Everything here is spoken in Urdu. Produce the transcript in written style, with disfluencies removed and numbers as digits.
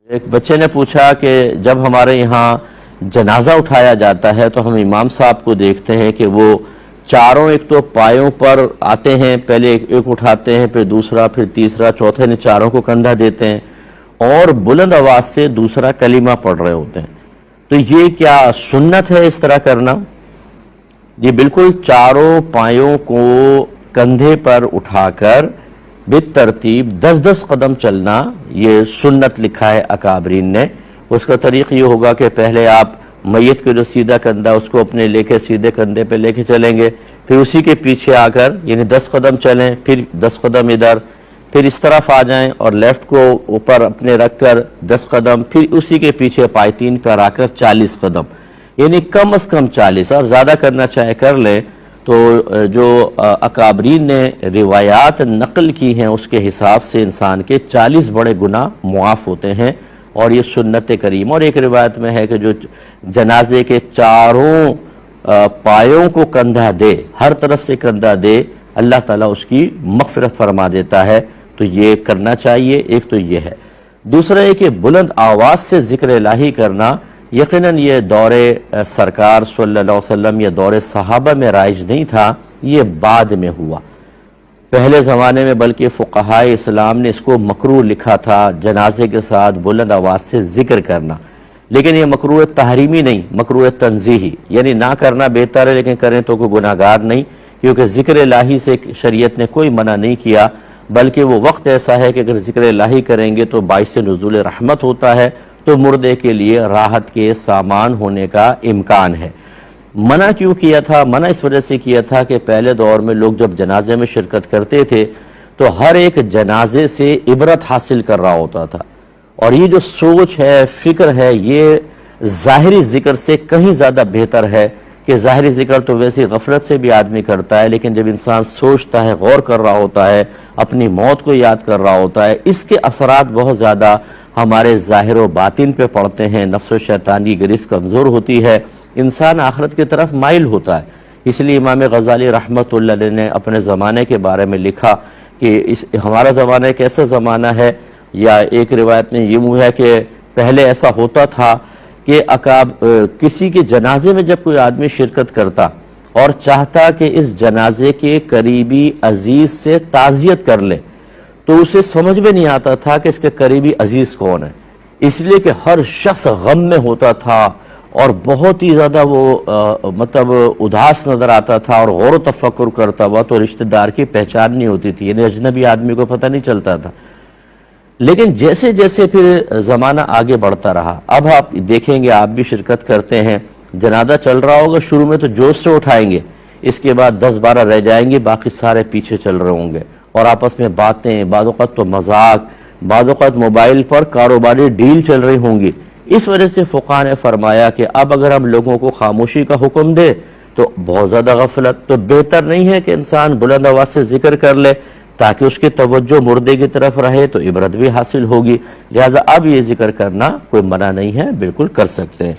ایک بچے نے پوچھا کہ جب ہمارے یہاں جنازہ اٹھایا جاتا ہے تو ہم امام صاحب کو دیکھتے ہیں کہ وہ چاروں ایک تو پایوں پر آتے ہیں، پہلے ایک اٹھاتے ہیں، پھر دوسرا، پھر تیسرا، چوتھے نے چاروں کو کندھا دیتے ہیں اور بلند آواز سے دوسرا کلمہ پڑھ رہے ہوتے ہیں۔ تو یہ کیا سنت ہے اس طرح کرنا؟ یہ بالکل چاروں پایوں کو کندھے پر اٹھا کر بالترتیب 10 قدم چلنا، یہ سنت لکھا ہے اکابرین نے۔ اس کا طریق یہ ہوگا کہ پہلے آپ میت کے جو سیدھا کندھا اس کو اپنے لے کے سیدھے کندھے پہ لے کے چلیں گے، پھر اسی کے پیچھے آ کر یعنی 10 قدم چلیں، پھر 10 قدم ادھر، پھر اس طرف آ جائیں اور لیفٹ کو اوپر اپنے رکھ کر 10 قدم، پھر اسی کے پیچھے پائتین پر آ کر 40 قدم، یعنی کم از کم 40۔ آپ زیادہ کرنا چاہے کر لیں۔ تو جو اکابرین نے روایات نقل کی ہیں اس کے حساب سے انسان کے 40 بڑے گناہ معاف ہوتے ہیں، اور یہ سنت کریم۔ اور ایک روایت میں ہے کہ جو جنازے کے چاروں پایوں کو کندھا دے، ہر طرف سے کندھا دے، اللہ تعالیٰ اس کی مغفرت فرما دیتا ہے۔ تو یہ کرنا چاہیے۔ ایک تو یہ ہے۔ دوسرا ہے کہ بلند آواز سے ذکر الہی کرنا، یقیناً یہ دور سرکار صلی اللہ علیہ وسلم یا دور صحابہ میں رائج نہیں تھا، یہ بعد میں ہوا۔ پہلے زمانے میں بلکہ فقہائے اسلام نے اس کو مکروہ لکھا تھا، جنازے کے ساتھ بلند آواز سے ذکر کرنا، لیکن یہ مکروہ تحریمی نہیں، مکروہ تنزیہی، یعنی نہ کرنا بہتر ہے، لیکن کریں تو کوئی گناہ گار نہیں، کیونکہ ذکر الہی سے شریعت نے کوئی منع نہیں کیا، بلکہ وہ وقت ایسا ہے کہ اگر ذکر الہی کریں گے تو باعث نزول رحمت ہوتا ہے، تو مردے کے لیے راحت کے سامان ہونے کا امکان ہے۔ منع کیوں کیا تھا؟ منع اس وجہ سے کیا تھا کہ پہلے دور میں لوگ جب جنازے میں شرکت کرتے تھے تو ہر ایک جنازے سے عبرت حاصل کر رہا ہوتا تھا، اور یہ جو سوچ ہے، فکر ہے، یہ ظاہری ذکر سے کہیں زیادہ بہتر ہے، کہ ظاہری ذکر تو ویسی غفلت سے بھی آدمی کرتا ہے، لیکن جب انسان سوچتا ہے، غور کر رہا ہوتا ہے، اپنی موت کو یاد کر رہا ہوتا ہے، اس کے اثرات بہت زیادہ ہمارے ظاہر و باطن پہ پڑتے ہیں، نفس و شیطان کی گرفت کمزور ہوتی ہے، انسان آخرت کی طرف مائل ہوتا ہے۔ اس لیے امام غزالی رحمۃ اللہ علیہ نے اپنے زمانے کے بارے میں لکھا کہ ہمارا زمانہ ایک ایسا زمانہ ہے، یا ایک روایت میں یہ ہے کہ پہلے ایسا ہوتا تھا کہ کسی کے جنازے میں جب کوئی آدمی شرکت کرتا اور چاہتا کہ اس جنازے کے قریبی عزیز سے تعزیت کر لے، تو اسے سمجھ میں نہیں آتا تھا کہ اس کے قریبی عزیز کون ہے، اس لیے کہ ہر شخص غم میں ہوتا تھا اور بہت ہی زیادہ وہ مطلب اداس نظر آتا تھا اور غور و تفکر کرتا ہوا، تو رشتہ دار کی پہچان نہیں ہوتی تھی، یعنی اجنبی آدمی کو پتہ نہیں چلتا تھا۔ لیکن جیسے جیسے پھر زمانہ آگے بڑھتا رہا، اب آپ دیکھیں گے، آپ بھی شرکت کرتے ہیں، جنازہ چل رہا ہوگا، شروع میں تو جوش سے اٹھائیں گے، اس کے بعد 10-12 رہ جائیں گے، باقی سارے پیچھے چل رہے ہوں گے، اور آپس میں باتیں، بعض اوقات تو مذاق، بعض اوقات موبائل پر کاروباری ڈیل چل رہی ہوں گی۔ اس وجہ سے فقہاء نے فرمایا کہ اب اگر ہم لوگوں کو خاموشی کا حکم دے تو بہت زیادہ غفلت، تو بہتر نہیں ہے کہ انسان بلند آواز سے ذکر کر لے تاکہ اس کی توجہ مردے کی طرف رہے، تو عبرت بھی حاصل ہوگی۔ لہذا اب یہ ذکر کرنا کوئی منع نہیں ہے، بالکل کر سکتے ہیں۔